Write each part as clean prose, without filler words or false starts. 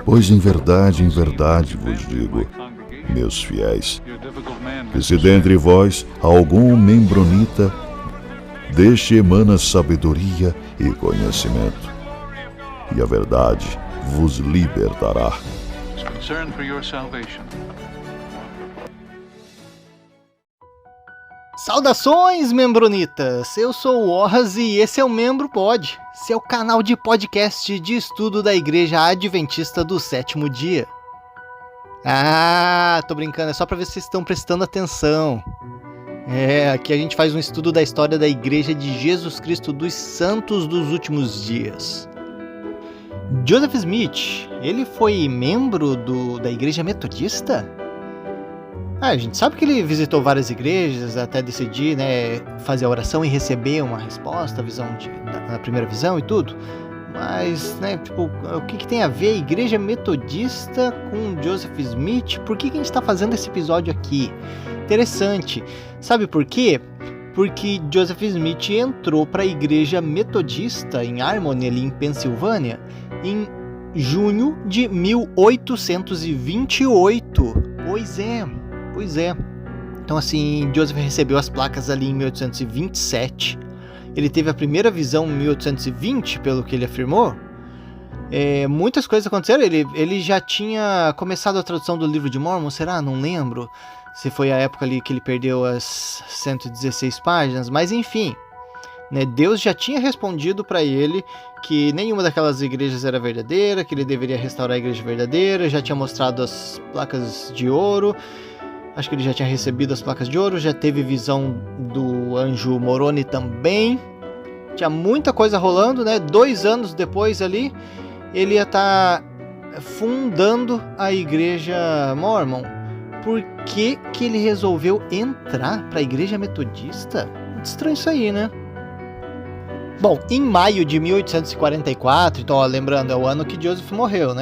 Pois em verdade vos digo, meus fiéis, que se dentre vós algum membronita, deste emana sabedoria e conhecimento, e a verdade vos libertará. Saudações, membronitas! Eu sou o Orras e esse é o Membro Pod, seu canal de podcast de estudo da Igreja Adventista do Sétimo Dia. Tô brincando, é só para ver se vocês estão prestando atenção. Aqui a gente faz um estudo da história da Igreja de Jesus Cristo dos Santos dos Últimos Dias. Joseph Smith, ele foi membro da Igreja Metodista? A gente sabe que ele visitou várias igrejas até decidir, fazer a oração e receber uma resposta, a primeira visão e tudo. Mas, o que tem a ver a Igreja Metodista com Joseph Smith? Por que a gente está fazendo esse episódio aqui? Interessante. Sabe por quê? Porque Joseph Smith entrou para a Igreja Metodista em Harmony, ali em Pensilvânia, em junho de 1828. Pois é. Então, assim, Joseph recebeu as placas ali em 1827. Ele teve a primeira visão em 1820, pelo que ele afirmou. Muitas coisas aconteceram. Ele já tinha começado a tradução do livro de Mormon, será? Não lembro se foi a época ali que ele perdeu as 116 páginas, mas enfim. Deus já tinha respondido para ele que nenhuma daquelas igrejas era verdadeira, que ele deveria restaurar a igreja verdadeira, já tinha mostrado as placas de ouro. Acho que ele já tinha recebido as placas de ouro, já teve visão do anjo Moroni também. Tinha muita coisa rolando, 2 anos depois ali, ele ia estar fundando a igreja Mormon. Por que ele resolveu entrar para a igreja metodista? Muito estranho isso aí, né? Bom, em maio de 1844, então lembrando, é o ano que Joseph morreu,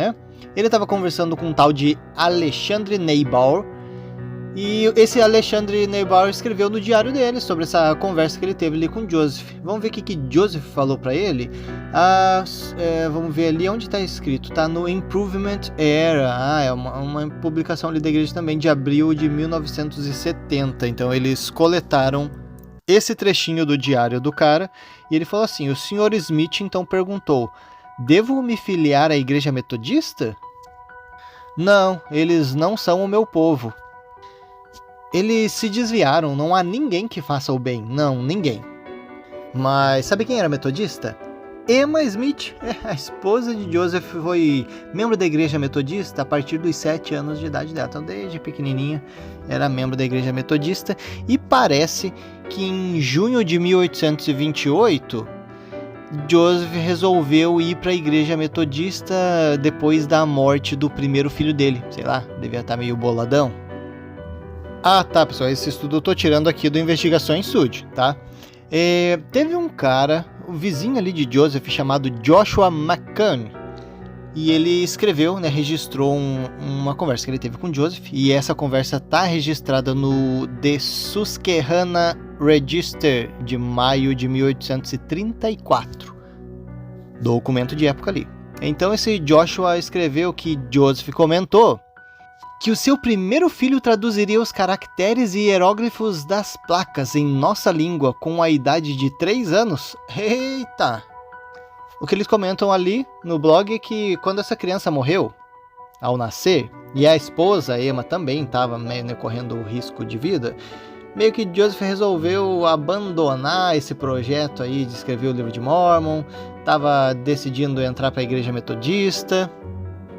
Ele estava conversando com um tal de Alexandre Neubauer. E esse Alexandre Neubauer escreveu no diário dele sobre essa conversa que ele teve ali com Joseph. Vamos ver o que Joseph falou para ele. Vamos ver ali onde está escrito. Está no Improvement Era. É uma publicação ali da igreja também de abril de 1970. Então eles coletaram esse trechinho do diário do cara. E ele falou assim: o Sr. Smith então perguntou: devo me filiar à igreja metodista? Não, eles não são o meu povo. Eles se desviaram, não há ninguém que faça o bem, não, ninguém. Mas sabe quem era metodista? Emma Smith, a esposa de Joseph, foi membro da igreja metodista a partir dos 7 anos de idade dela. Então desde pequenininha era membro da igreja metodista. E parece que em junho de 1828, Joseph resolveu ir para a igreja metodista depois da morte do primeiro filho dele. Sei lá, devia estar meio boladão. Tá, pessoal, esse estudo eu tô tirando aqui do Investigações Studio, tá? Teve um cara, o vizinho ali de Joseph, chamado Joshua McCann, e ele escreveu, registrou uma conversa que ele teve com Joseph, e essa conversa tá registrada no The Susquehanna Register de maio de 1834, documento de época ali. Então esse Joshua escreveu que Joseph comentou que o seu primeiro filho traduziria os caracteres e hieróglifos das placas em nossa língua com a idade de 3 anos. Eita! O que eles comentam ali no blog é que quando essa criança morreu, ao nascer, e a esposa, Emma, também estava correndo risco de vida, meio que Joseph resolveu abandonar esse projeto aí de escrever o livro de Mormon, estava decidindo entrar para a igreja metodista.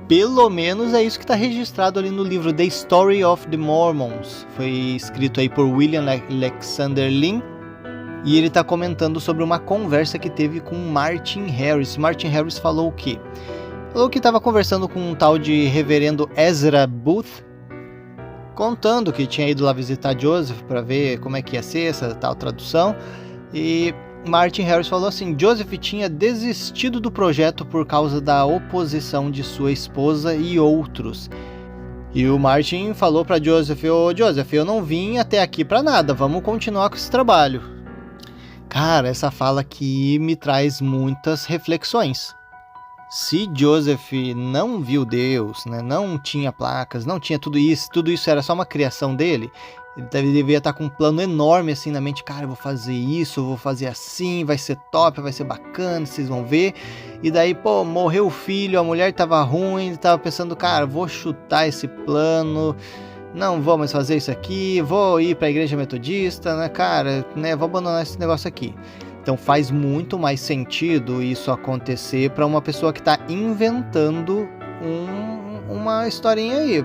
Pelo menos é isso que está registrado ali no livro The Story of the Mormons. Foi escrito aí por William Alexander Lin. E ele está comentando sobre uma conversa que teve com Martin Harris. Martin Harris falou o quê? Falou que estava conversando com um tal de reverendo Ezra Booth, contando que tinha ido lá visitar Joseph para ver como é que ia ser essa tal tradução. E Martin Harris falou assim: Joseph tinha desistido do projeto por causa da oposição de sua esposa e outros. E o Martin falou para Joseph: ô Joseph, eu não vim até aqui para nada, vamos continuar com esse trabalho. Cara, essa fala aqui me traz muitas reflexões. se Joseph não viu Deus, né, não tinha placas, não tinha tudo isso era só uma criação dele, ele deveria estar com um plano enorme assim na mente, cara, eu vou fazer isso, eu vou fazer assim, vai ser top, vai ser bacana, vocês vão ver. E daí, pô, morreu o filho, a mulher tava ruim, ele tava pensando, cara, vou chutar esse plano, não vou mais fazer isso aqui, vou ir pra igreja metodista, né, cara, né, vou abandonar esse negócio aqui. Então faz muito mais sentido isso acontecer para uma pessoa que está inventando uma historinha aí,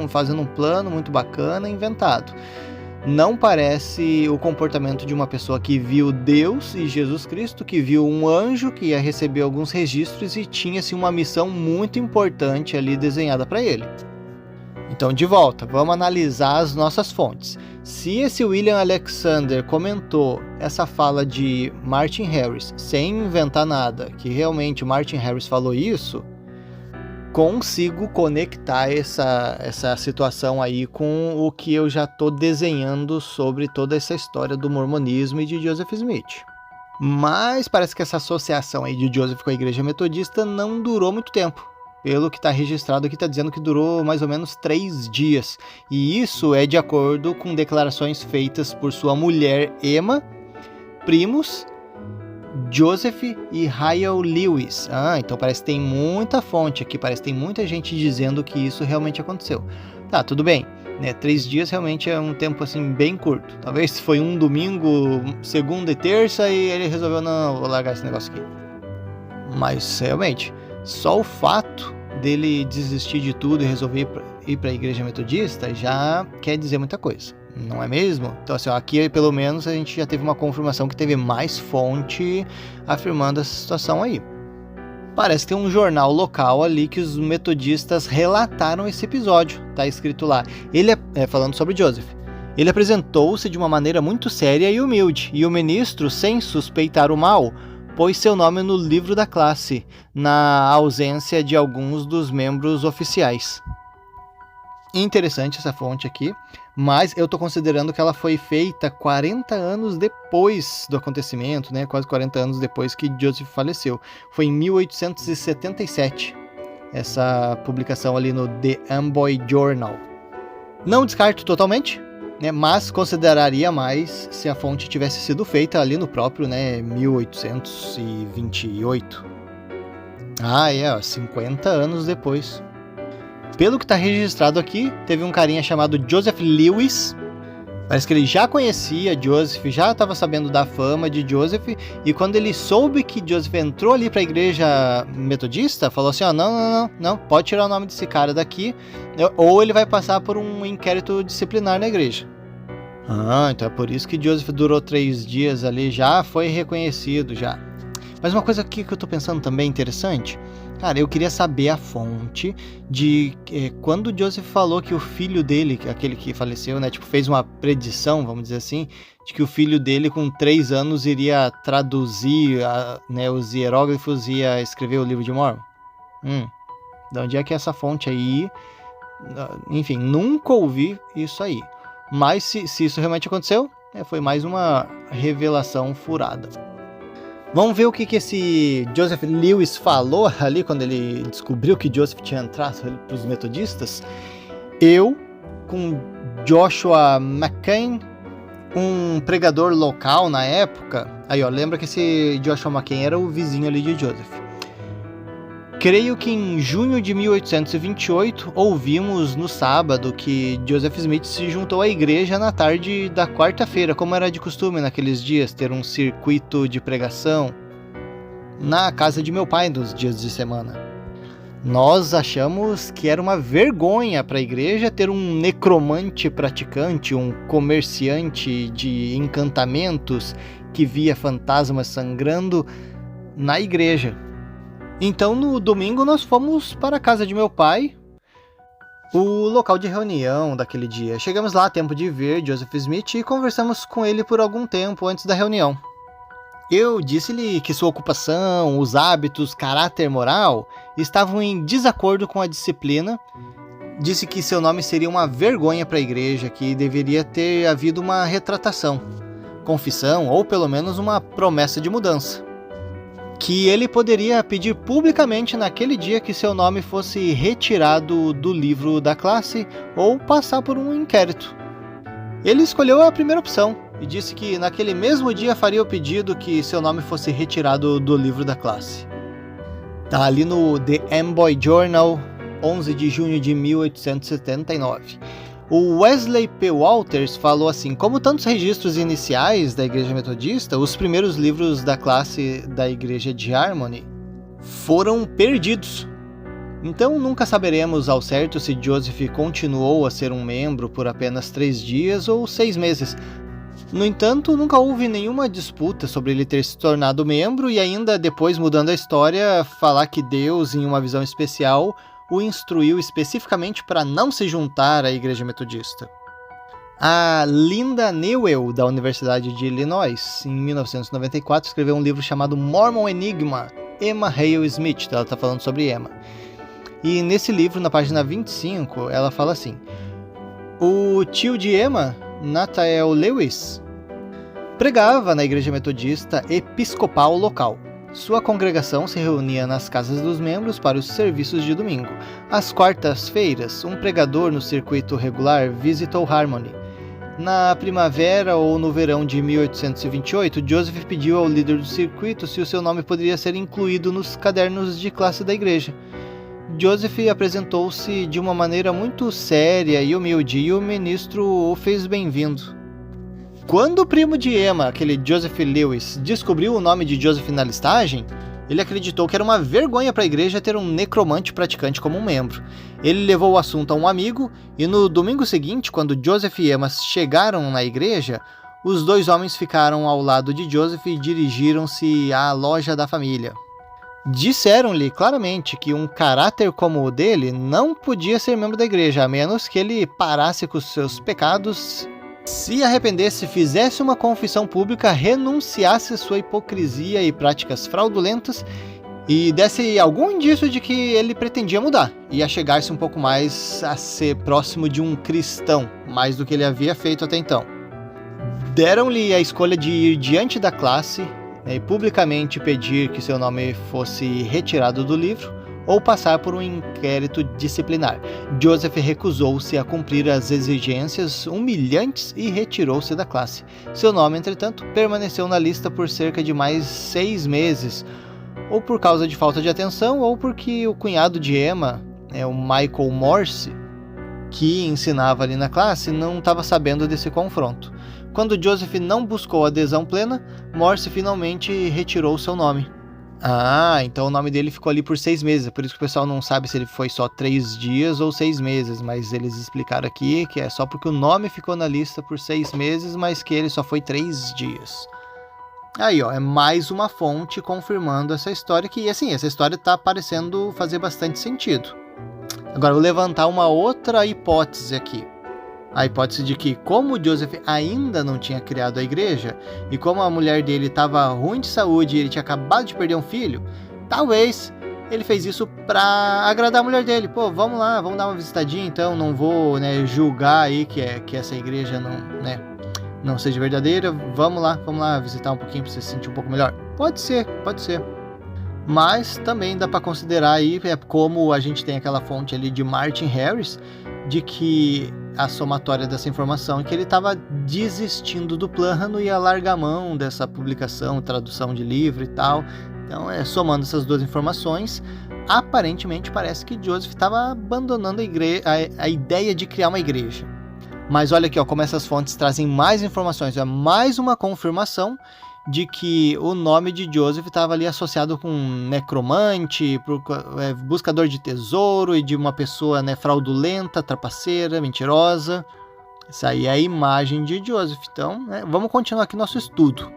fazendo um plano muito bacana, inventado. Não parece o comportamento de uma pessoa que viu Deus e Jesus Cristo, que viu um anjo que ia receber alguns registros e tinha assim, uma missão muito importante ali desenhada para ele. Então, de volta, vamos analisar as nossas fontes. Se esse William Alexander comentou essa fala de Martin Harris sem inventar nada, que realmente o Martin Harris falou isso, consigo conectar essa situação aí com o que eu já estou desenhando sobre toda essa história do mormonismo e de Joseph Smith. Mas parece que essa associação aí de Joseph com a igreja metodista não durou muito tempo. Pelo que está registrado aqui, está dizendo que durou mais ou menos 3 dias. E isso é de acordo com declarações feitas por sua mulher Emma, primos, Joseph e Hyle Lewis. Então parece que tem muita fonte aqui, parece que tem muita gente dizendo que isso realmente aconteceu. Tá, tudo bem, né? 3 dias realmente é um tempo assim bem curto. Talvez foi um domingo, segunda e terça e ele resolveu, não, vou largar esse negócio aqui. Mas realmente, só o fato dele desistir de tudo e resolver ir para a igreja metodista já quer dizer muita coisa, não é mesmo? Então assim, aqui pelo menos a gente já teve uma confirmação que teve mais fonte afirmando essa situação aí. Parece que tem um jornal local ali que os metodistas relataram esse episódio, tá escrito lá. Ele falando sobre Joseph. Ele apresentou-se de uma maneira muito séria e humilde, e o ministro, sem suspeitar o mal, pôs seu nome no livro da classe, na ausência de alguns dos membros oficiais. Interessante essa fonte aqui, mas eu estou considerando que ela foi feita 40 anos depois do acontecimento, né? Quase 40 anos depois que Joseph faleceu. Foi em 1877, essa publicação ali no The Amboy Journal. Não descarto totalmente, né, mas consideraria mais se a fonte tivesse sido feita ali no próprio, né, 1828. 50 anos depois. Pelo que está registrado aqui, teve um carinha chamado Joseph Lewis. Parece que ele já conhecia Joseph, já estava sabendo da fama de Joseph, e quando ele soube que Joseph entrou ali para a igreja metodista, falou assim, não, pode tirar o nome desse cara daqui, ou ele vai passar por um inquérito disciplinar na igreja. Então é por isso que Joseph durou 3 dias ali, já foi reconhecido já. Mas uma coisa aqui que eu tô pensando também interessante, cara, eu queria saber a fonte de quando Joseph falou que o filho dele, aquele que faleceu, né, tipo, fez uma predição, vamos dizer assim, de que o filho dele com 3 anos iria traduzir né, os hieróglifos e ia escrever o livro de Mormon. De onde é que é essa fonte aí? Enfim, nunca ouvi isso aí. Mas se isso realmente aconteceu, foi mais uma revelação furada. Vamos ver o que esse Joseph Lewis falou ali quando ele descobriu que Joseph tinha entrado para os metodistas. Eu, com Joshua McCain, um pregador local na época. Aí, ó, lembra que esse Joshua McCain era o vizinho ali de Joseph. Creio que em junho de 1828 ouvimos no sábado que Joseph Smith se juntou à igreja na tarde da quarta-feira, como era de costume naqueles dias, ter um circuito de pregação na casa de meu pai nos dias de semana. Nós achamos que era uma vergonha para a igreja ter um necromante praticante, um comerciante de encantamentos que via fantasmas sangrando na igreja. Então, no domingo, nós fomos para a casa de meu pai, o local de reunião daquele dia. Chegamos lá a tempo de ver Joseph Smith e conversamos com ele por algum tempo antes da reunião. Eu disse-lhe que sua ocupação, os hábitos, caráter moral estavam em desacordo com a disciplina. Disse que seu nome seria uma vergonha para a igreja, que deveria ter havido uma retratação, confissão ou pelo menos uma promessa de mudança. que ele poderia pedir publicamente naquele dia que seu nome fosse retirado do livro da classe ou passar por um inquérito. Ele escolheu a primeira opção e disse que naquele mesmo dia faria o pedido que seu nome fosse retirado do livro da classe. Tá ali no The Amboy Journal, 11 de junho de 1879. O Wesley P. Walters falou assim: como tantos registros iniciais da Igreja Metodista, os primeiros livros da classe da Igreja de Harmony foram perdidos. Então nunca saberemos ao certo se Joseph continuou a ser um membro por apenas 3 dias ou 6 meses. No entanto, nunca houve nenhuma disputa sobre ele ter se tornado membro e ainda depois, mudando a história, falar que Deus, em uma visão especial, o instruiu especificamente para não se juntar à Igreja Metodista. A Linda Newell, da Universidade de Illinois, em 1994, escreveu um livro chamado Mormon Enigma, Emma Hale Smith. Ela está falando sobre Emma. E nesse livro, na página 25, ela fala assim: o tio de Emma, Nathaniel Lewis, pregava na Igreja Metodista Episcopal local. Sua congregação se reunia nas casas dos membros para os serviços de domingo. Às quartas-feiras, um pregador no circuito regular visitou Harmony. Na primavera ou no verão de 1828, Joseph pediu ao líder do circuito se o seu nome poderia ser incluído nos cadernos de classe da igreja. Joseph apresentou-se de uma maneira muito séria e humilde, e o ministro o fez bem-vindo. Quando o primo de Emma, aquele Joseph Lewis, descobriu o nome de Joseph na listagem, ele acreditou que era uma vergonha para a igreja ter um necromante praticante como um membro. Ele levou o assunto a um amigo e no domingo seguinte, quando Joseph e Emma chegaram na igreja, os 2 homens ficaram ao lado de Joseph e dirigiram-se à loja da família. Disseram-lhe claramente que um caráter como o dele não podia ser membro da igreja, a menos que ele parasse com os seus pecados, se arrependesse, fizesse uma confissão pública, renunciasse sua hipocrisia e práticas fraudulentas e desse algum indício de que ele pretendia mudar e achegar-se um pouco mais a ser próximo de um cristão, mais do que ele havia feito até então. Deram-lhe a escolha de ir diante da classe e publicamente pedir que seu nome fosse retirado do livro ou passar por um inquérito disciplinar. Joseph recusou-se a cumprir as exigências humilhantes e retirou-se da classe. Seu nome, entretanto, permaneceu na lista por cerca de mais 6 meses, ou por causa de falta de atenção, ou porque o cunhado de Emma, o Michael Morse, que ensinava ali na classe, não estava sabendo desse confronto. Quando Joseph não buscou adesão plena, Morse finalmente retirou seu nome. Então o nome dele ficou ali por 6 meses, por isso que o pessoal não sabe se ele foi só 3 dias ou 6 meses, mas eles explicaram aqui que é só porque o nome ficou na lista por 6 meses, mas que ele só foi 3 dias. Aí, é mais uma fonte confirmando essa história, que assim, essa história tá parecendo fazer bastante sentido. Agora, eu vou levantar uma outra hipótese aqui. A hipótese de que, como Joseph ainda não tinha criado a igreja, e como a mulher dele estava ruim de saúde e ele tinha acabado de perder um filho, talvez ele fez isso para agradar a mulher dele. Pô, vamos lá, vamos dar uma visitadinha então, não vou julgar aí que essa igreja não seja verdadeira, vamos lá visitar um pouquinho para você se sentir um pouco melhor. Pode ser. Mas também dá para considerar aí, como a gente tem aquela fonte ali de Martin Harris, de que a somatória dessa informação é que ele estava desistindo do plano e ia largar a mão dessa publicação, tradução de livro e tal. Então, somando essas 2 informações, aparentemente parece que Joseph estava abandonando a ideia de criar uma igreja. Mas olha aqui, como essas fontes trazem mais informações, é mais uma confirmação de que o nome de Joseph estava ali associado com necromante, buscador de tesouro e de uma pessoa fraudulenta, trapaceira, mentirosa. Essa aí é a imagem de Joseph. Então, vamos continuar aqui nosso estudo.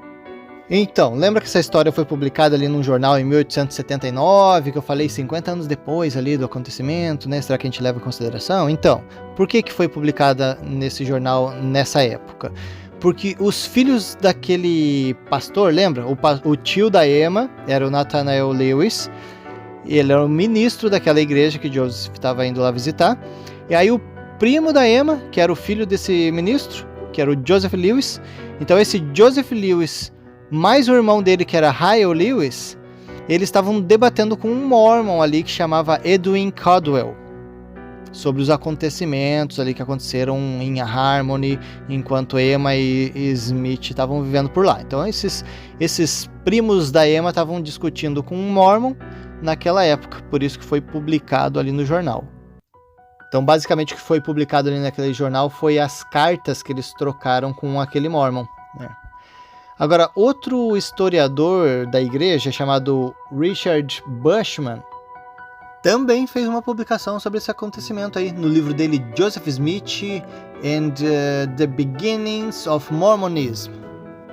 Então, lembra que essa história foi publicada ali num jornal em 1879, que eu falei 50 anos depois ali do acontecimento, Será que a gente leva em consideração? Então, por que foi publicada nesse jornal nessa época? Porque os filhos daquele pastor, lembra? O tio da Emma era o Nathaniel Lewis, ele era o ministro daquela igreja que Joseph estava indo lá visitar, e aí o primo da Emma, que era o filho desse ministro, que era o Joseph Lewis, então esse Joseph Lewis, mais o irmão dele, que era Hale Lewis, eles estavam debatendo com um Mormon ali que chamava Edwin Caldwell sobre os acontecimentos ali que aconteceram em Harmony enquanto Emma e Smith estavam vivendo por lá. Então esses primos da Emma estavam discutindo com um Mormon naquela época, por isso que foi publicado ali no jornal. Então basicamente o que foi publicado ali naquele jornal foi as cartas que eles trocaram com aquele Mormon, né? Agora, outro historiador da igreja chamado Richard Bushman também fez uma publicação sobre esse acontecimento aí no livro dele Joseph Smith and the Beginnings of Mormonism.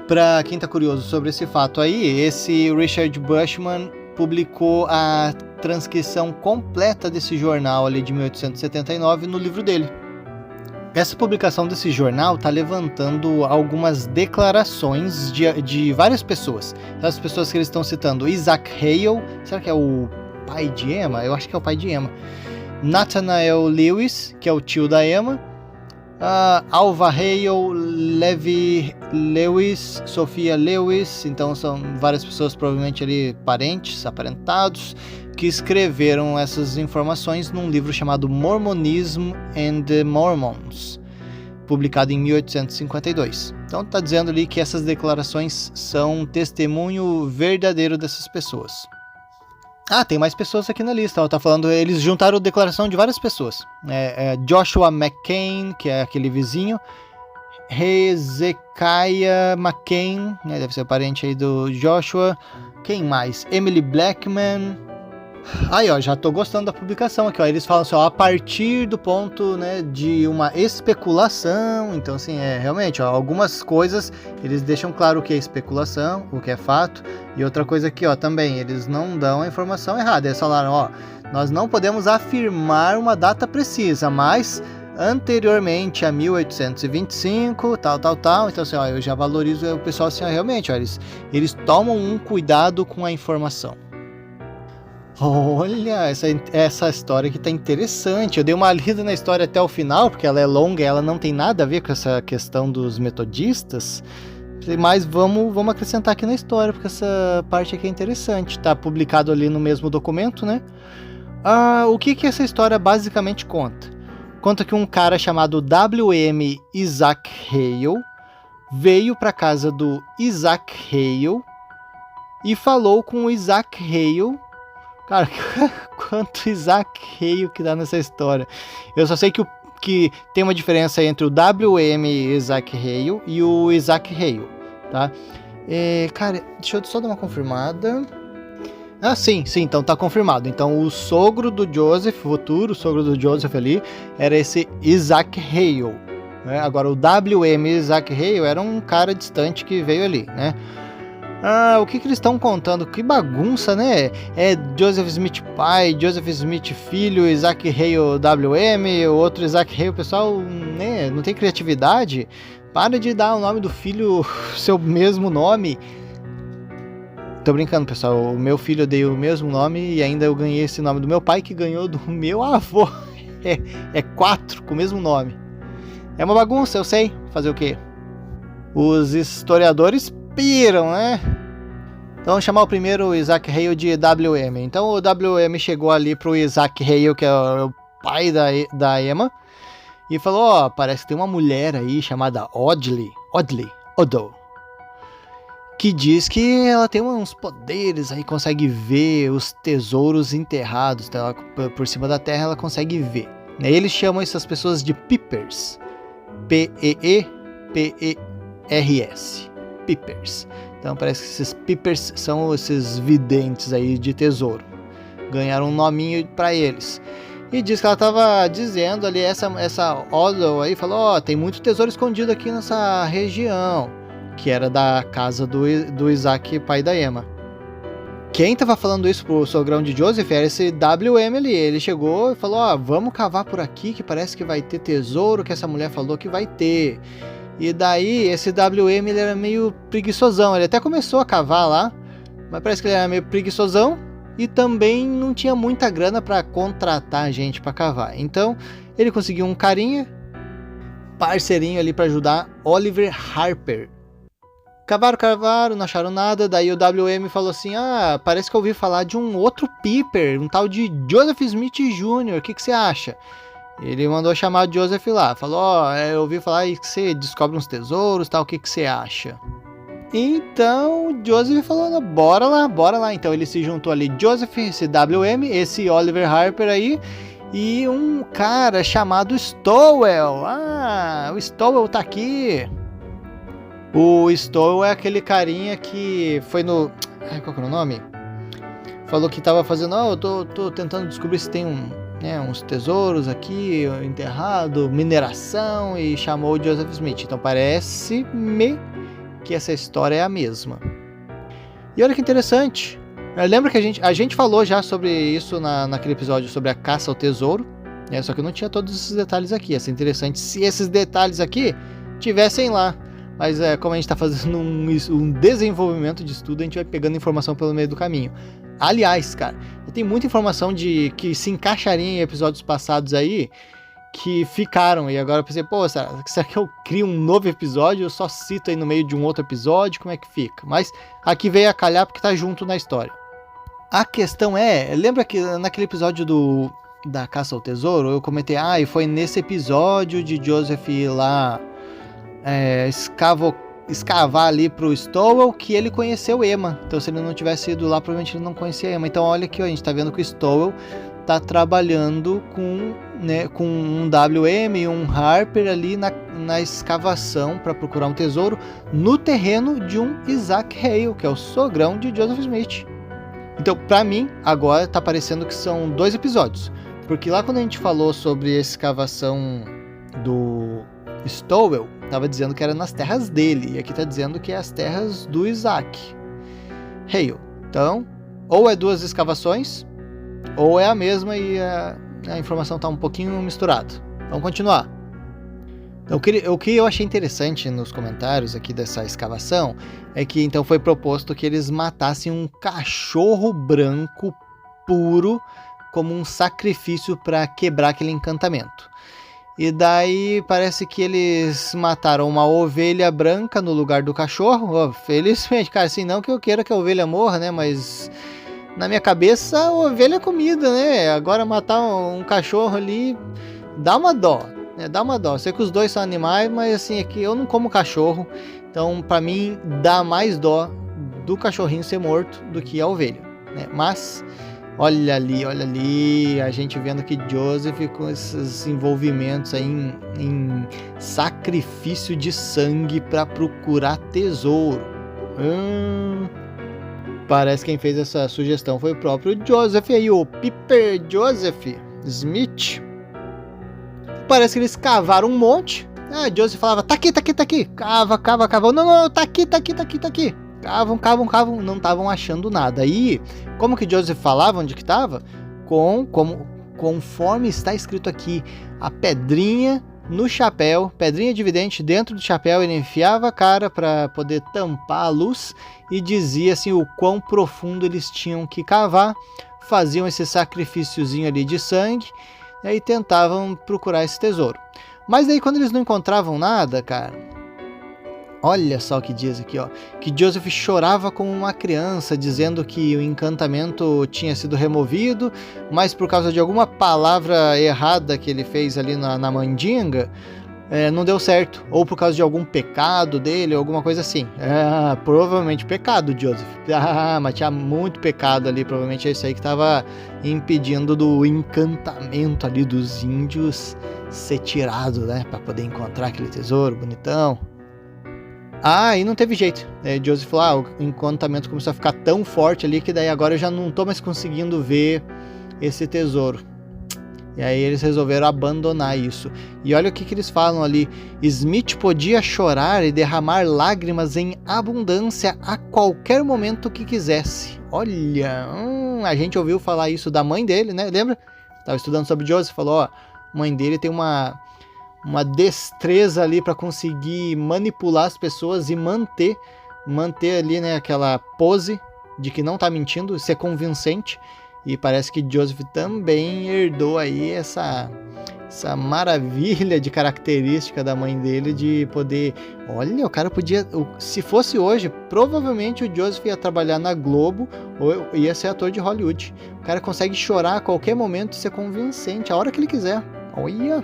Para quem está curioso sobre esse fato aí, esse Richard Bushman publicou a transcrição completa desse jornal ali de 1879 no livro dele. Essa publicação desse jornal está levantando algumas declarações de várias pessoas. As pessoas que eles estão citando: Isaac Hale, será que é o pai de Emma? Eu acho que é o pai de Emma. Nathanael Lewis, que é o tio da Emma. Alva Hale, Levi Lewis, Sophia Lewis. Então são várias pessoas, provavelmente ali parentes, aparentados, que escreveram essas informações num livro chamado Mormonism and the Mormons, publicado em 1852. Então está dizendo ali que essas declarações são um testemunho verdadeiro dessas pessoas. Tem mais pessoas aqui na lista. Tá falando, eles juntaram a declaração de várias pessoas. Joshua McCain, que é aquele vizinho. Hezekiah McCain, né, deve ser parente aí do Joshua. Quem mais? Emily Blackman. Aí, ó, já tô gostando da publicação aqui, ó. Eles falam assim, ó, a partir do ponto, né, de uma especulação. Então, assim, realmente, ó, algumas coisas eles deixam claro o que é especulação, o que é fato. E outra coisa aqui, ó, também, eles não dão a informação errada. Eles falaram, ó, nós não podemos afirmar uma data precisa, mas anteriormente a 1825, tal. Então, assim, ó, eu já valorizo o pessoal, assim, ó, realmente, ó, eles tomam um cuidado com a informação. Olha, essa história aqui tá interessante. Eu dei uma lida na história até o final, porque ela é longa e ela não tem nada a ver com essa questão dos metodistas. Mas vamos acrescentar aqui na história, porque essa parte aqui é interessante. Tá publicado ali no mesmo documento, né? O que essa história basicamente conta? Conta que um cara chamado W.M. Isaac Hale veio para casa do Isaac Hale e falou com o Isaac Hale. Cara, quanto Isaac Hale que dá nessa história. Eu só sei que tem uma diferença entre o W.M. Isaac Hale e o Isaac Hale, tá? Cara, deixa eu só dar uma confirmada. Sim, então tá confirmado. Então o sogro do Joseph, o futuro sogro do Joseph ali, era esse Isaac Hale, né? Agora o W.M. Isaac Hale era um cara distante que veio ali, né? O que eles estão contando? Que bagunça, né? É Joseph Smith pai, Joseph Smith filho, Isaac Hale W.M., o outro Isaac Hale, o pessoal, né, não tem criatividade. Para de dar o nome do filho seu mesmo nome. Tô brincando, pessoal. O meu filho eu dei o mesmo nome e ainda eu ganhei esse nome do meu pai, que ganhou do meu avô. É 4 com o mesmo nome. É uma bagunça, eu sei. Fazer o quê? Os historiadores piram, né? Então vamos chamar o primeiro Isaac Hale de W.M. Então o W.M. chegou ali pro Isaac Hale, que é o pai da Emma, e falou, parece que tem uma mulher aí chamada Odell, que diz que ela tem uns poderes aí, consegue ver os tesouros enterrados, então ela, por cima da terra ela consegue ver. Eles chamam essas pessoas de Peepers, P-E-E-P-E-R-S, Peepers. Então parece que esses Peepers são esses videntes aí de tesouro. Ganharam um nominho para eles. E diz que ela estava dizendo ali, essa Odell aí falou, tem muito tesouro escondido aqui nessa região, que era da casa do Isaac, pai da Emma. Quem estava falando isso pro sogrão de Joseph era esse W.M. ali. Ele chegou e falou, vamos cavar por aqui que parece que vai ter tesouro, que essa mulher falou que vai ter. E daí esse W.M. ele era meio preguiçosão. Ele até começou a cavar lá, mas parece que ele era meio preguiçosão e também não tinha muita grana para contratar gente para cavar. Então ele conseguiu um carinha, parceirinho ali para ajudar, Oliver Harper. Cavaram, não acharam nada. Daí o WM falou assim: parece que eu ouvi falar de um outro Piper, um tal de Joseph Smith Jr., o que você acha? Ele mandou chamar o Joseph lá, falou: eu ouvi falar que você descobre uns tesouros, tal, o que você acha? Então o Joseph falou: bora lá. Então ele se juntou ali, Joseph, esse WM, esse Oliver Harper aí, e um cara chamado Stowell. O Stowell tá aqui. O Stowell é aquele carinha que foi no... qual que é o nome? Falou que tava fazendo... eu tô tentando descobrir se tem uns tesouros aqui enterrado, mineração, e chamou o Joseph Smith. Então parece-me que essa história é a mesma. E olha que interessante. Lembra que a gente falou já sobre isso naquele episódio sobre a caça ao tesouro, né? Só que eu não tinha todos esses detalhes aqui. Ia ser interessante se esses detalhes aqui tivessem lá. Mas como a gente está fazendo um desenvolvimento de estudo, a gente vai pegando informação pelo meio do caminho. Aliás, cara, tem muita informação que se encaixaria em episódios passados aí, que ficaram. E agora eu pensei, será que eu crio um novo episódio? Eu só cito aí no meio de um outro episódio, como é que fica? Mas aqui veio a calhar porque tá junto na história. A questão lembra que naquele episódio da Caça ao Tesouro, eu comentei, e foi nesse episódio de Joseph ir lá escavar ali pro Stowell que ele conheceu Emma. Então se ele não tivesse ido lá, provavelmente ele não conhecia Emma. Então olha aqui, a gente tá vendo que o Stowell tá trabalhando com um WM e um Harper ali na escavação para procurar um tesouro no terreno de um Isaac Hale, que é o sogrão de Joseph Smith. Então, para mim, agora tá parecendo que são 2 episódios, porque lá quando a gente falou sobre a escavação do Stowell, tava dizendo que era nas terras dele, e aqui tá dizendo que é as terras do Isaac Hale. Então, ou é 2 escavações, ou é a mesma e a informação tá um pouquinho misturada. Vamos continuar. Então, o que eu achei interessante nos comentários aqui dessa escavação é que então foi proposto que eles matassem um cachorro branco puro como um sacrifício para quebrar aquele encantamento. E daí parece que eles mataram uma ovelha branca no lugar do cachorro. Felizmente, cara, assim, não que eu queira que a ovelha morra, né? Mas na minha cabeça a ovelha é comida, né? Agora matar um cachorro ali dá uma dó. Dá uma dó. Sei que os dois são animais, mas assim, é que eu não como cachorro. Então, pra mim, dá mais dó do cachorrinho ser morto do que a ovelha, né? Mas, olha ali, a gente vendo que Joseph com esses envolvimentos aí em sacrifício de sangue pra procurar tesouro. Parece que quem fez essa sugestão foi o próprio Joseph aí, o Piper Joseph Smith. Parece que eles cavaram um monte. Joseph falava, tá aqui. Cava. Não, tá aqui. Cavam, não estavam achando nada. Aí, como que Joseph falava onde que tava? Conforme está escrito aqui, a pedrinha no chapéu, pedrinha de vidente dentro do chapéu, ele enfiava a cara para poder tampar a luz e dizia assim o quão profundo eles tinham que cavar, faziam esse sacrifíciozinho ali de sangue, e aí tentavam procurar esse tesouro. Mas daí quando eles não encontravam nada, cara, olha só o que diz aqui, ó, que Joseph chorava como uma criança, dizendo que o encantamento tinha sido removido, mas por causa de alguma palavra errada que ele fez ali na mandinga, não deu certo, ou por causa de algum pecado dele, alguma coisa assim. Provavelmente pecado, Joseph. Mas tinha muito pecado ali, provavelmente é isso aí que estava impedindo do encantamento ali dos índios ser tirado, né, para poder encontrar aquele tesouro bonitão. E não teve jeito. Joseph falou, o encantamento começou a ficar tão forte ali que daí agora eu já não tô mais conseguindo ver esse tesouro. E aí eles resolveram abandonar isso. E olha o que eles falam ali. Smith podia chorar e derramar lágrimas em abundância a qualquer momento que quisesse. Olha, a gente ouviu falar isso da mãe dele, né? Lembra? Estava estudando sobre Joseph, falou, mãe dele tem uma destreza ali para conseguir manipular as pessoas e manter ali, né, aquela pose de que não tá mentindo, ser convincente. E parece que Joseph também herdou aí essa essa maravilha de característica da mãe dele de poder... Olha, o cara podia... Se fosse hoje, provavelmente o Joseph ia trabalhar na Globo ou ia ser ator de Hollywood. O cara consegue chorar a qualquer momento e ser convincente, a hora que ele quiser. Olha...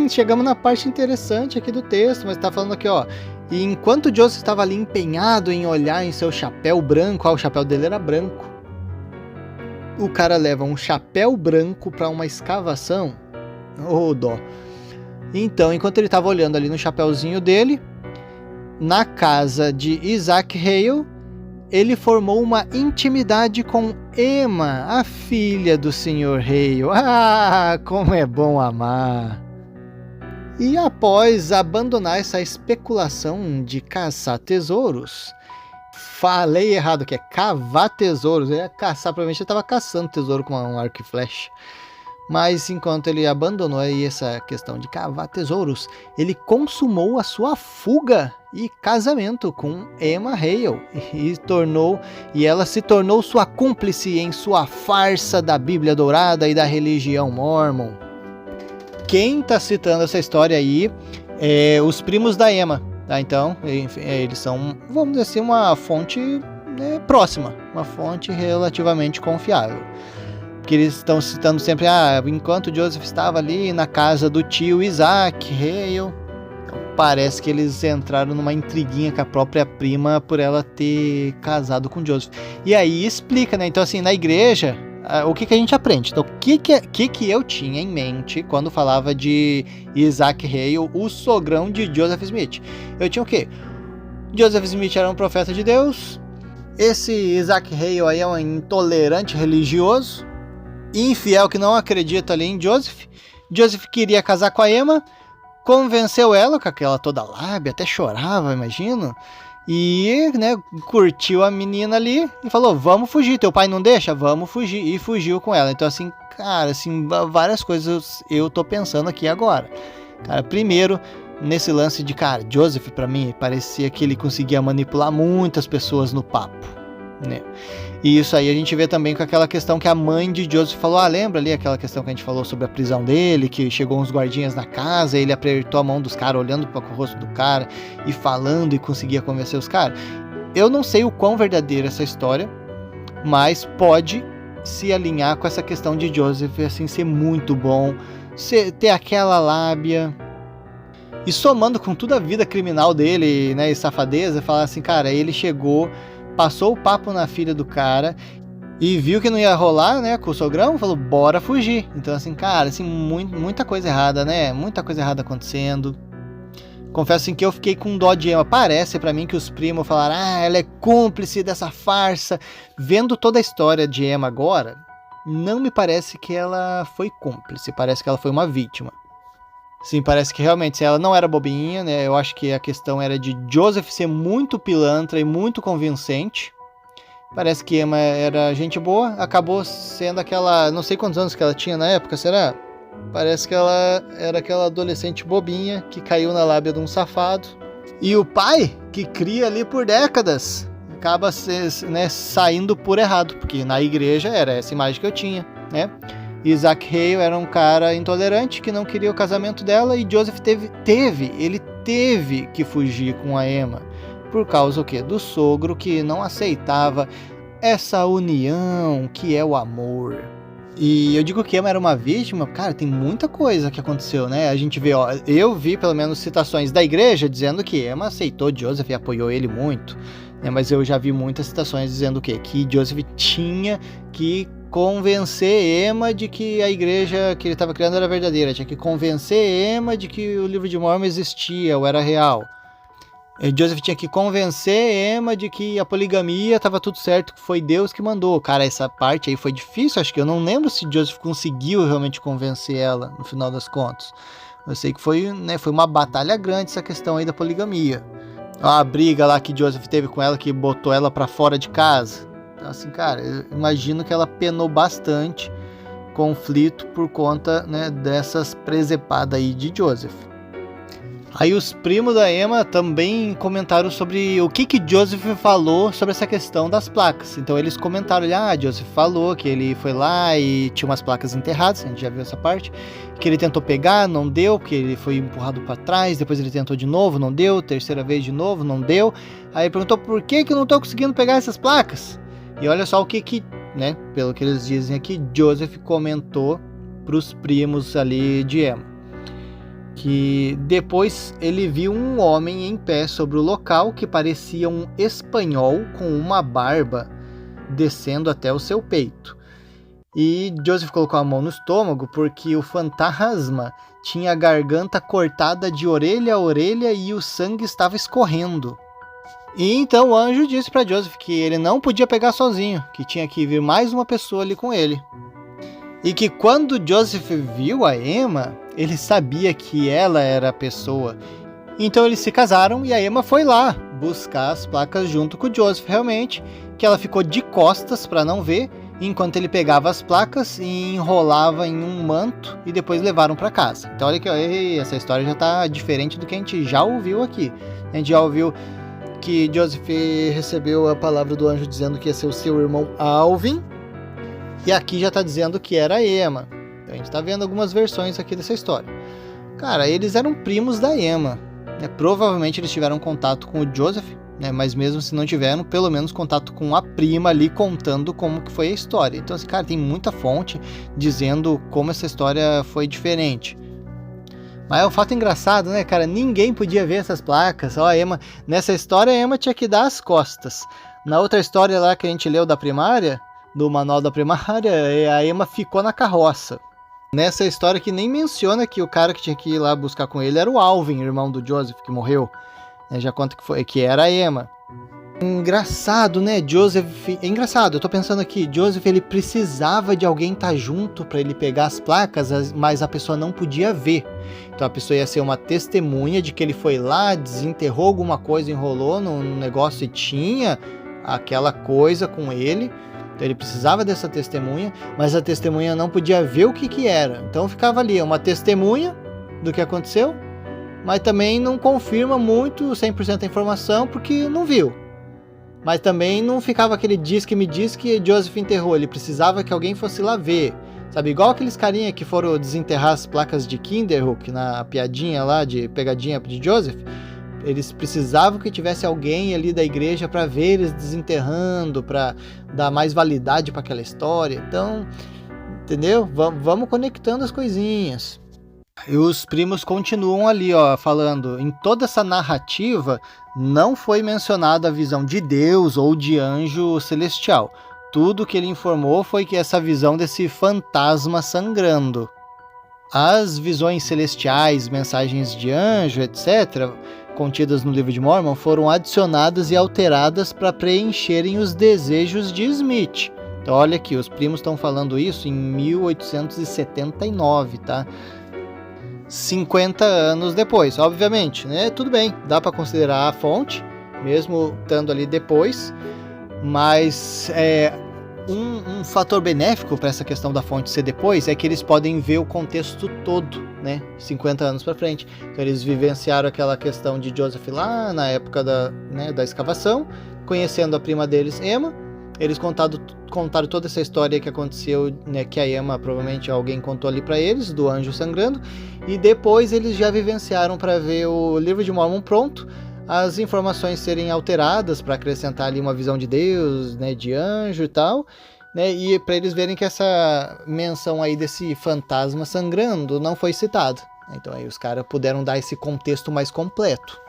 chegamos na parte interessante aqui do texto, mas tá falando aqui, ó. E enquanto Joseph estava ali empenhado em olhar em seu chapéu branco, o chapéu dele era branco. O cara leva um chapéu branco para uma escavação. Oh, dó. Então, enquanto ele estava olhando ali no chapéuzinho dele, na casa de Isaac Hale, ele formou uma intimidade com Emma, a filha do Sr. Hale. Ah, como é bom amar! E após abandonar essa especulação de caçar tesouros... Falei errado, que é cavar tesouros. Ele ia caçar, provavelmente ele estava caçando tesouro com um arco e flecha. Mas enquanto ele abandonou aí essa questão de cavar tesouros, ele consumou a sua fuga e casamento com Emma Hale. E ela se tornou sua cúmplice em sua farsa da Bíblia Dourada e da religião Mormon. Quem está citando essa história aí é os primos da Emma. Tá, então, eles são, vamos dizer assim, uma fonte próxima, uma fonte relativamente confiável. Porque eles estão citando sempre, enquanto Joseph estava ali na casa do tio Isaac Hale, parece que eles entraram numa intriguinha com a própria prima por ela ter casado com Joseph. E aí explica, né? Então, assim, na igreja... O que a gente aprende? Então, o que eu tinha em mente quando falava de Isaac Hale, o sogrão de Joseph Smith? Eu tinha o quê? Joseph Smith era um profeta de Deus. Esse Isaac Hale aí é um intolerante religioso, infiel que não acredita ali em Joseph. Joseph queria casar com a Emma, convenceu ela com aquela toda lábia, até chorava, imagino. E, né, curtiu a menina ali e falou, vamos fugir, teu pai não deixa? Vamos fugir. E fugiu com ela. Então, assim, cara, assim, várias coisas eu tô pensando aqui agora. Cara, primeiro, nesse lance de, cara, Joseph, pra mim, parecia que ele conseguia manipular muitas pessoas no papo, né? E isso aí a gente vê também com aquela questão que a mãe de Joseph falou, lembra ali aquela questão que a gente falou sobre a prisão dele, que chegou uns guardinhas na casa, ele apertou a mão dos caras, olhando para o rosto do cara e falando e conseguia convencer os caras. Eu não sei o quão verdadeira essa história, mas pode se alinhar com essa questão de Joseph, assim, ser muito bom, ter aquela lábia. E somando com toda a vida criminal dele, né, e safadeza, falar assim, cara, ele chegou... Passou o papo na filha do cara e viu que não ia rolar, né, com o sogrão, falou, bora fugir. Então, assim, cara, assim, muita coisa errada, né? Muita coisa errada acontecendo. Confesso, assim, que eu fiquei com dó de Emma. Parece pra mim que os primos falaram, ela é cúmplice dessa farsa. Vendo toda a história de Emma agora, não me parece que ela foi cúmplice. Parece que ela foi uma vítima. Sim, parece que realmente ela não era bobinha, né? Eu acho que a questão era de Joseph ser muito pilantra e muito convincente. Parece que Emma era gente boa, acabou sendo aquela... Não sei quantos anos que ela tinha na época, será? Parece que ela era aquela adolescente bobinha que caiu na lábia de um safado. E o pai, que cria ali por décadas, acaba né, saindo por errado, porque na igreja era essa imagem que eu tinha, né? Isaac Hale era um cara intolerante que não queria o casamento dela e Joseph teve que fugir com a Emma por causa o quê? Do sogro que não aceitava essa união que é o amor. E eu digo que Emma era uma vítima, cara, tem muita coisa que aconteceu, né? A gente vê, eu vi pelo menos citações da igreja dizendo que Emma aceitou Joseph e apoiou ele muito, né? Mas eu já vi muitas citações dizendo o quê? Que Joseph tinha que convencer Emma de que a igreja que ele estava criando era verdadeira, tinha que convencer Emma de que o livro de Mormon existia ou era real. E Joseph tinha que convencer Emma de que a poligamia estava tudo certo, que foi Deus que mandou. Cara, essa parte aí foi difícil, acho que eu não lembro se Joseph conseguiu realmente convencer ela no final das contas. Eu sei que foi, né, foi uma batalha grande essa questão aí da poligamia. A briga lá que Joseph teve com ela, que botou ela para fora de casa. Então, assim, cara, eu imagino que ela penou bastante conflito por conta, né, dessas presepadas aí de Joseph. Aí os primos da Emma também comentaram sobre o que Joseph falou sobre essa questão das placas. Então eles comentaram, Joseph falou que ele foi lá e tinha umas placas enterradas, a gente já viu essa parte, que ele tentou pegar, não deu, porque ele foi empurrado para trás, depois ele tentou de novo, não deu, terceira vez de novo, não deu. Aí ele perguntou por que eu não tô conseguindo pegar essas placas? E olha só o que né, pelo que eles dizem aqui, Joseph comentou pros primos ali de Emma. Que depois ele viu um homem em pé sobre o local que parecia um espanhol com uma barba descendo até o seu peito. E Joseph colocou a mão no estômago porque o fantasma tinha a garganta cortada de orelha a orelha e o sangue estava escorrendo. E então o anjo disse para Joseph que ele não podia pegar sozinho, que tinha que vir mais uma pessoa ali com ele. E que quando Joseph viu a Emma, ele sabia que ela era a pessoa. Então eles se casaram e a Emma foi lá buscar as placas junto com o Joseph realmente, que ela ficou de costas para não ver, enquanto ele pegava as placas e enrolava em um manto e depois levaram para casa. Então olha que essa história já está diferente do que a gente já ouviu aqui. A gente já ouviu que Joseph recebeu a palavra do anjo dizendo que ia ser o seu irmão Alvin, e aqui já está dizendo que era a Emma. Então a gente está vendo algumas versões aqui dessa história. Cara, eles eram primos da Emma, né? Provavelmente eles tiveram contato com o Joseph, né? Mas mesmo se não tiveram, pelo menos contato com a prima ali contando como que foi a história. Então, assim, cara, tem muita fonte dizendo como essa história foi diferente. Mas é um fato engraçado, né, cara? Ninguém podia ver essas placas. Ó, a Emma, nessa história a Emma tinha que dar as costas. Na outra história lá que a gente leu da primária, do manual da primária, a Emma ficou na carroça. Nessa história que nem menciona que o cara que tinha que ir lá buscar com ele era o Alvin, irmão do Joseph, que morreu. Já conta que era a Emma. Engraçado, né? É engraçado, eu tô pensando aqui, Joseph ele precisava de alguém estar junto para ele pegar as placas, mas a pessoa não podia ver. Então a pessoa ia ser uma testemunha de que ele foi lá, desenterrou alguma coisa, enrolou no negócio e tinha aquela coisa com ele. Então ele precisava dessa testemunha, mas a testemunha não podia ver o que era. Então ficava ali, uma testemunha do que aconteceu, mas também não confirma muito 100% a informação porque não viu. Mas também não ficava aquele diz que Joseph enterrou. Ele precisava que alguém fosse lá ver. Sabe, igual aqueles carinha que foram desenterrar as placas de Kinderhook na piadinha lá de pegadinha de Joseph. Eles precisavam que tivesse alguém ali da igreja para ver eles desenterrando, para dar mais validade para aquela história. Então, entendeu? Vamos conectando as coisinhas. E os primos continuam ali, ó, falando, em toda essa narrativa não foi mencionada a visão de Deus ou de anjo celestial. Tudo que ele informou foi que essa visão desse fantasma sangrando. As visões celestiais, mensagens de anjo, etc., contidas no livro de Mormon, foram adicionadas e alteradas para preencherem os desejos de Smith. Então olha aqui, os primos estão falando isso em 1879, tá? 50 anos depois, obviamente, né? Tudo bem, dá para considerar a fonte, mesmo estando ali depois, mas um fator benéfico para essa questão da fonte ser depois é que eles podem ver o contexto todo, né? 50 anos para frente. Então eles vivenciaram aquela questão de Joseph lá na época da escavação, conhecendo a prima deles, Emma. Eles contaram toda essa história que aconteceu, né, que a Emma, provavelmente alguém contou ali para eles, do anjo sangrando, e depois eles já vivenciaram para ver o livro de Mormon pronto, as informações serem alteradas para acrescentar ali uma visão de Deus, né, de anjo e tal, né, e para eles verem que essa menção aí desse fantasma sangrando não foi citada. Então aí os caras puderam dar esse contexto mais completo.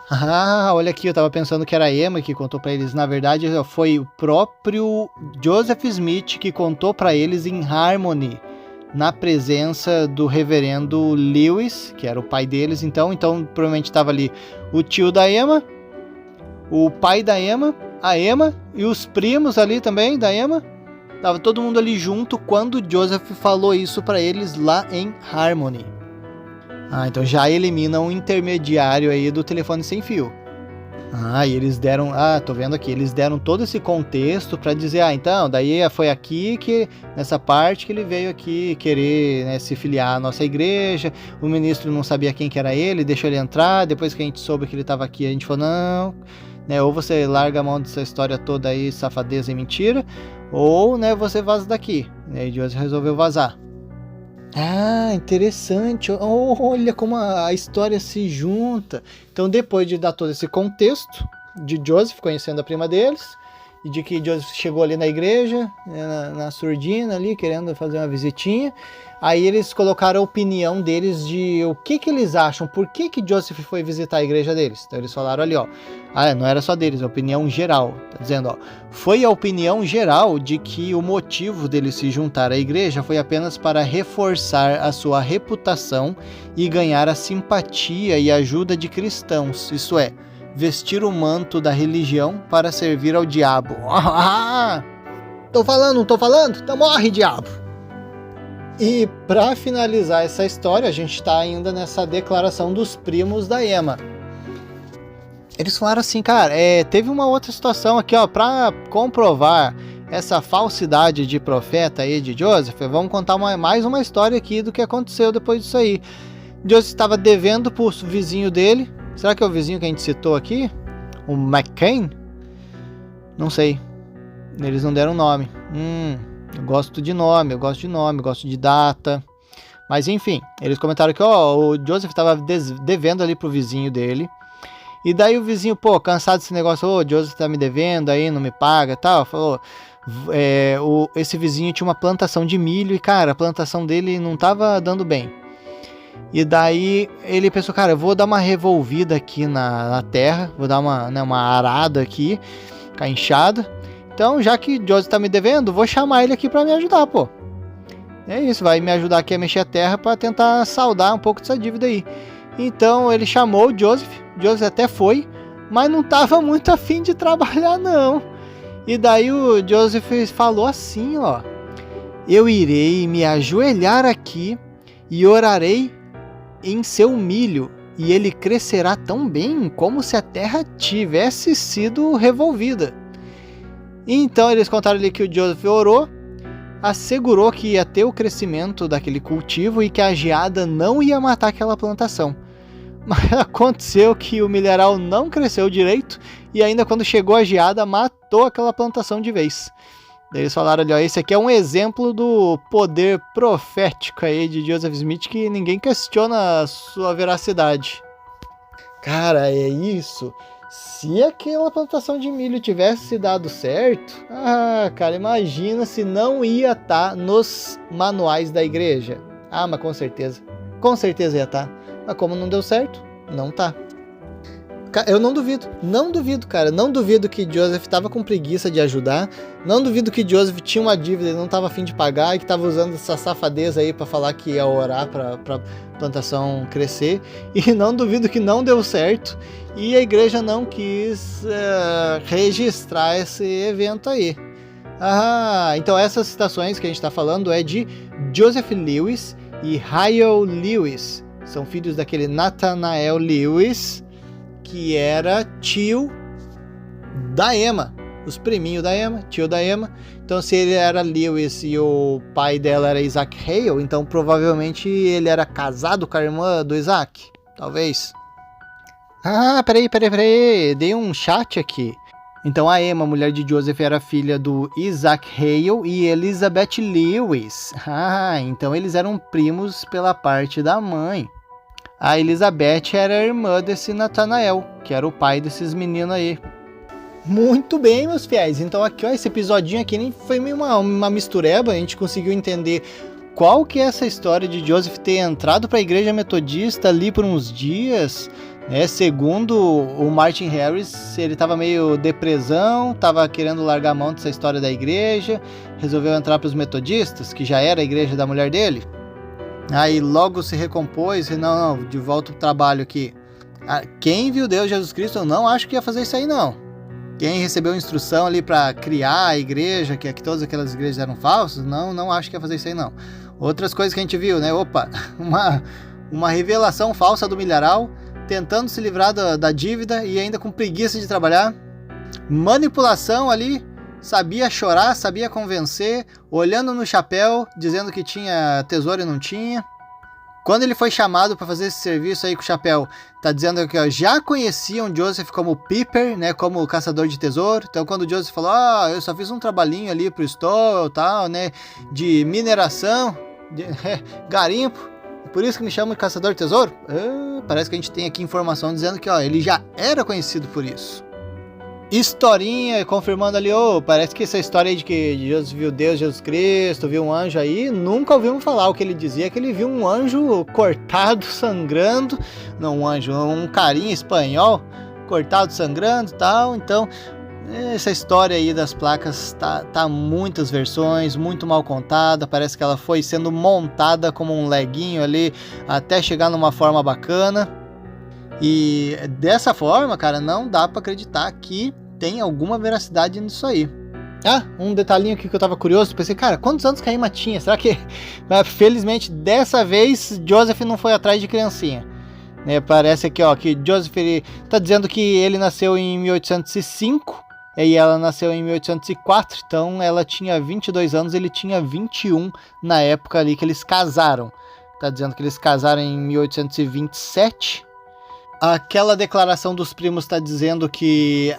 Ah, olha aqui, eu tava pensando que era a Emma que contou pra eles. Na verdade, foi o próprio Joseph Smith que contou pra eles em Harmony, na presença do reverendo Lewis, que era o pai deles. Então provavelmente tava ali o tio da Emma, o pai da Emma, a Emma e os primos ali também da Emma. Tava todo mundo ali junto quando Joseph falou isso pra eles lá em Harmony. Ah, então já elimina um intermediário aí do telefone sem fio. E eles deram, tô vendo aqui, eles deram todo esse contexto para dizer, então, daí foi aqui que, nessa parte que ele veio aqui querer, né, se filiar à nossa igreja, o ministro não sabia quem que era ele, deixou ele entrar, depois que a gente soube que ele estava aqui, a gente falou, não, né, ou você larga a mão dessa história toda aí, safadeza e mentira, ou, né, você vaza daqui, e aí Joseph resolveu vazar. Interessante. Olha como a história se junta. Então, depois de dar todo esse contexto de Joseph conhecendo a prima deles e de que Joseph chegou ali na igreja, na surdina ali, querendo fazer uma visitinha, aí eles colocaram a opinião deles de o que eles acham, por que Joseph foi visitar a igreja deles. Então eles falaram ali, não era só deles, é a opinião geral. Tá dizendo, foi a opinião geral de que o motivo dele se juntar à igreja foi apenas para reforçar a sua reputação e ganhar a simpatia e ajuda de cristãos, isso é, vestir o manto da religião para servir ao diabo. Tô falando, não tô falando? Então morre, diabo! E para finalizar essa história, a gente está ainda nessa declaração dos primos da Emma. Eles falaram assim, cara, teve uma outra situação aqui, para comprovar essa falsidade de profeta aí de Joseph, vamos contar mais uma história aqui do que aconteceu depois disso aí. Joseph estava devendo pro vizinho dele, será que é o vizinho que a gente citou aqui? O McCain? Não sei, eles não deram nome. Eu gosto de nome, gosto de data. Mas enfim, eles comentaram que o Joseph estava devendo ali pro vizinho dele. E daí o vizinho, cansado desse negócio, o Joseph tá me devendo aí, não me paga e tal. Falou, esse vizinho tinha uma plantação de milho e, cara, a plantação dele não tava dando bem. E daí ele pensou, cara, eu vou dar uma revolvida aqui na terra, vou dar uma arada aqui, com a enxada. Então, já que o Joseph tá me devendo, vou chamar ele aqui para me ajudar, É isso, vai me ajudar aqui a mexer a terra para tentar saldar um pouco dessa dívida aí. Então, ele chamou o Joseph até foi, mas não tava muito afim de trabalhar, não. E daí o Joseph falou assim, eu irei me ajoelhar aqui e orarei em seu milho, e ele crescerá tão bem como se a terra tivesse sido revolvida. Então eles contaram ali que o Joseph orou, assegurou que ia ter o crescimento daquele cultivo e que a geada não ia matar aquela plantação. Mas aconteceu que o milharal não cresceu direito e ainda quando chegou a geada matou aquela plantação de vez. Daí eles falaram ali, esse aqui é um exemplo do poder profético aí de Joseph Smith que ninguém questiona a sua veracidade. Cara, é isso. Se aquela plantação de milho tivesse dado certo, cara, imagina se não ia estar nos manuais da igreja. Mas com certeza ia estar. Mas como não deu certo, não tá. Eu não duvido, cara, não duvido que Joseph estava com preguiça de ajudar, não duvido que Joseph tinha uma dívida e não estava afim de pagar e que estava usando essa safadeza aí para falar que ia orar para plantação crescer, e não duvido que não deu certo e a igreja não quis registrar esse evento aí. Então essas citações que a gente está falando é de Joseph Lewis e Hyle Lewis, são filhos daquele Nathanael Lewis, que era tio da Emma, os priminhos da Emma, tio da Emma. Então se ele era Lewis e o pai dela era Isaac Hale, então provavelmente ele era casado com a irmã do Isaac, talvez. Peraí, dei um chat aqui. Então a Emma, mulher de Joseph, era filha do Isaac Hale e Elizabeth Lewis. Então eles eram primos pela parte da mãe. A Elizabeth era a irmã desse Nathanael, que era o pai desses meninos aí. Muito bem, meus fiéis. Então aqui, esse episodinho aqui nem foi meio uma mistureba. A gente conseguiu entender qual que é essa história de Joseph ter entrado para a igreja metodista ali por uns dias, né? Segundo o Martin Harris, ele estava meio depressão, estava querendo largar a mão dessa história da igreja, resolveu entrar para os metodistas, que já era a igreja da mulher dele. Aí logo se recompôs e não, de volta pro trabalho aqui. Quem viu Deus Jesus Cristo, eu não acho que ia fazer isso aí não. Quem recebeu instrução ali para criar a igreja, que todas aquelas igrejas eram falsas, não acho que ia fazer isso aí não. Outras coisas que a gente viu, né? Uma revelação falsa do milharal tentando se livrar da dívida e ainda com preguiça de trabalhar. Manipulação ali, sabia chorar, sabia convencer, olhando no chapéu, dizendo que tinha tesouro e não tinha. Quando ele foi chamado para fazer esse serviço aí com o chapéu, tá dizendo que já conheciam Joseph como Piper, né, como o caçador de tesouro. Então quando o Joseph falou, eu só fiz um trabalhinho ali pro Stowell, tal, né, de mineração, de garimpo, por isso que me chamam de caçador de tesouro. Parece que a gente tem aqui informação dizendo que ele já era conhecido por isso. Historinha confirmando ali, parece que essa história aí de que Jesus viu Deus, Jesus Cristo, viu um anjo aí, nunca ouvimos falar. O que ele dizia é que ele viu um anjo cortado, sangrando, não um anjo, um carinha espanhol, cortado, sangrando e tal. Então, essa história aí das placas tá muitas versões, muito mal contada, parece que ela foi sendo montada como um leguinho ali, até chegar numa forma bacana. E dessa forma, cara, não dá pra acreditar que tem alguma veracidade nisso aí. Um detalhinho aqui que eu tava curioso, pensei, cara, quantos anos que a Emma tinha? Será que... Felizmente, dessa vez, Joseph não foi atrás de criancinha. Parece aqui, que Joseph ele tá dizendo que ele nasceu em 1805 e ela nasceu em 1804, então ela tinha 22 anos, ele tinha 21 na época ali que eles casaram. Tá dizendo que eles casaram em 1827. Aquela declaração dos primos está dizendo que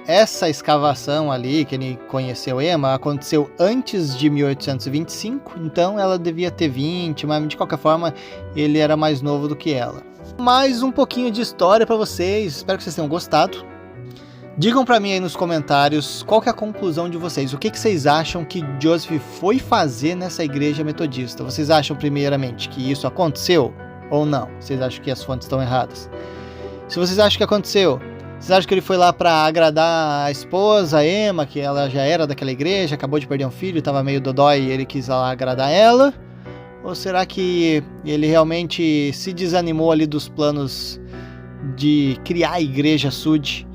essa escavação ali, que ele conheceu Emma, aconteceu antes de 1825, então ela devia ter 20, mas de qualquer forma ele era mais novo do que ela. Mais um pouquinho de história para vocês, espero que vocês tenham gostado. Digam para mim aí nos comentários qual que é a conclusão de vocês, o que vocês acham que Joseph foi fazer nessa igreja metodista? Vocês acham primeiramente que isso aconteceu ou não? Vocês acham que as fontes estão erradas? Se vocês acham que aconteceu, vocês acham que ele foi lá para agradar a esposa, a Emma, que ela já era daquela igreja, acabou de perder um filho, estava meio dodói e ele quis lá agradar ela? Ou será que ele realmente se desanimou ali dos planos de criar a igreja Sud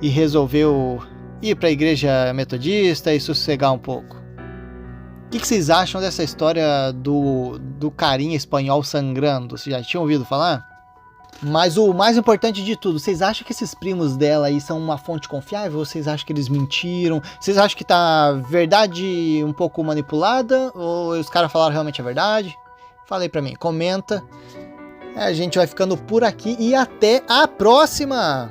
e resolveu ir para a igreja metodista e sossegar um pouco? O que vocês acham dessa história do carinha espanhol sangrando? Vocês já tinham ouvido falar? Mas o mais importante de tudo, vocês acham que esses primos dela aí são uma fonte confiável? Ou vocês acham que eles mentiram? Vocês acham que tá verdade um pouco manipulada? Ou os caras falaram realmente a verdade? Fala aí pra mim, comenta. A gente vai ficando por aqui e até a próxima!